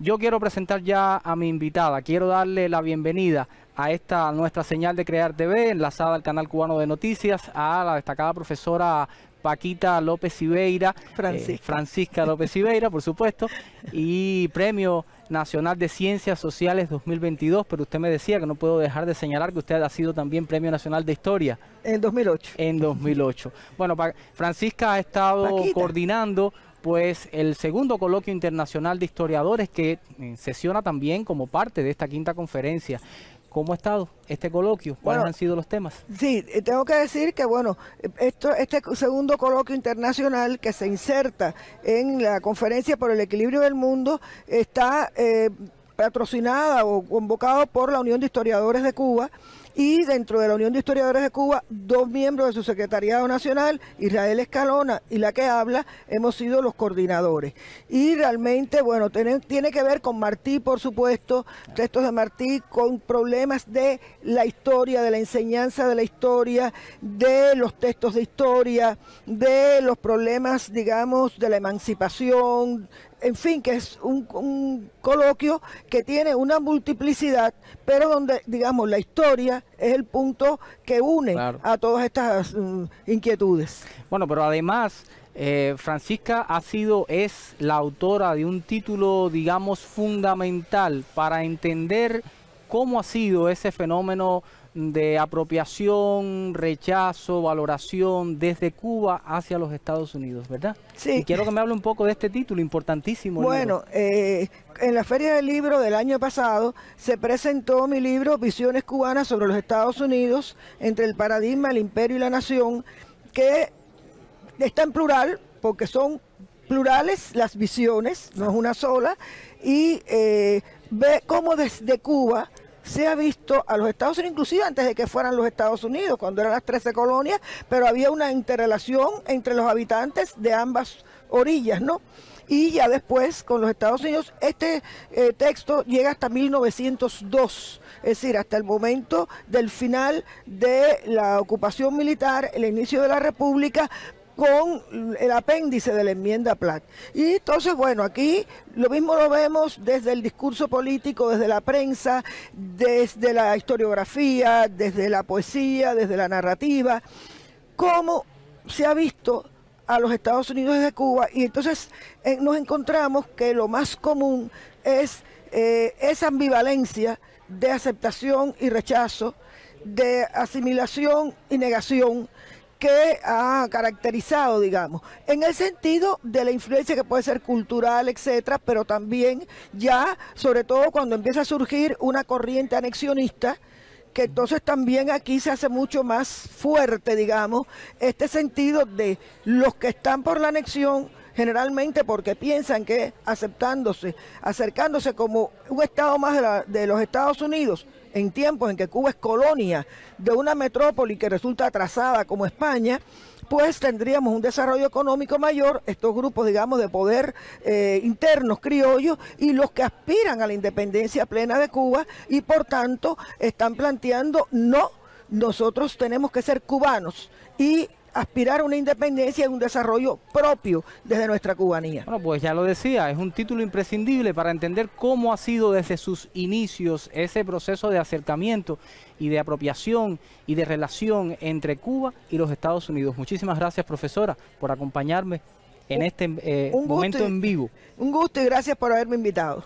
Yo quiero presentar ya a mi invitada. Quiero darle la bienvenida a esta nuestra señal de Crear TV, enlazada al canal cubano de noticias, a la destacada profesora Paquita López Civeira, Francisca López Civeira, por supuesto, y Premio Nacional de Ciencias Sociales 2022, pero usted me decía que no puedo dejar de señalar que usted ha sido también Premio Nacional de Historia. En 2008. En 2008. Bueno, Francisca ha estado coordinando pues el segundo coloquio internacional de historiadores que sesiona también como parte de esta quinta conferencia. ¿Cómo ha estado este coloquio? ¿Cuáles han sido los temas? Sí, tengo que decir que bueno, este segundo coloquio internacional que se inserta en la Conferencia por el Equilibrio del Mundo está patrocinada o convocado por la Unión de Historiadores de Cuba, y dentro de la Unión de Historiadores de Cuba, 2 miembros de su Secretariado Nacional, Israel Escalona y la que habla, hemos sido los coordinadores. Y realmente, bueno, tiene que ver con Martí, por supuesto, textos de Martí, con problemas de la historia, de la enseñanza de la historia, de los textos de historia, de los problemas, digamos, de la emancipación, en fin, que es un coloquio que tiene una multiplicidad, pero donde, digamos, la historia es el punto que une a todas estas inquietudes. Bueno, pero además, Francisca es la autora de un título, digamos, fundamental para entender cómo ha sido ese fenómeno de apropiación, rechazo, valoración desde Cuba hacia los Estados Unidos, ¿verdad? Sí. Y quiero que me hable un poco de este título importantísimo. Bueno, en la Feria del Libro del año pasado se presentó mi libro Visiones Cubanas sobre los Estados Unidos, entre el paradigma, el imperio y la nación, que está en plural, porque son plurales las visiones, no es una sola, y ve cómo desde Cuba se ha visto a los Estados Unidos, inclusive antes de que fueran los Estados Unidos, cuando eran las 13 colonias, pero había una interrelación entre los habitantes de ambas orillas, ¿no? Y ya después, con los Estados Unidos, este texto llega hasta 1902, es decir, hasta el momento del final de la ocupación militar, el inicio de la República, con el apéndice de la enmienda Platt. Y entonces, bueno, aquí lo mismo lo vemos desde el discurso político, desde la prensa, desde la historiografía, desde la poesía, desde la narrativa, cómo se ha visto a los Estados Unidos desde Cuba, y entonces nos encontramos que lo más común es esa ambivalencia de aceptación y rechazo, de asimilación y negación, que ha caracterizado, digamos, en el sentido de la influencia que puede ser cultural, etcétera, pero también ya, sobre todo cuando empieza a surgir una corriente anexionista, que entonces también aquí se hace mucho más fuerte, digamos, este sentido de los que están por la anexión, generalmente porque piensan que acercándose como un estado más de los Estados Unidos, en tiempos en que Cuba es colonia de una metrópoli que resulta atrasada como España, pues tendríamos un desarrollo económico mayor, estos grupos, digamos, de poder internos criollos, y los que aspiran a la independencia plena de Cuba, y por tanto están planteando, no, nosotros tenemos que ser cubanos y aspirar a una independencia y un desarrollo propio desde nuestra cubanía. Bueno, pues ya lo decía, es un título imprescindible para entender cómo ha sido desde sus inicios ese proceso de acercamiento y de apropiación y de relación entre Cuba y los Estados Unidos. Muchísimas gracias, profesora, por acompañarme en este momento en vivo. Un gusto y gracias por haberme invitado.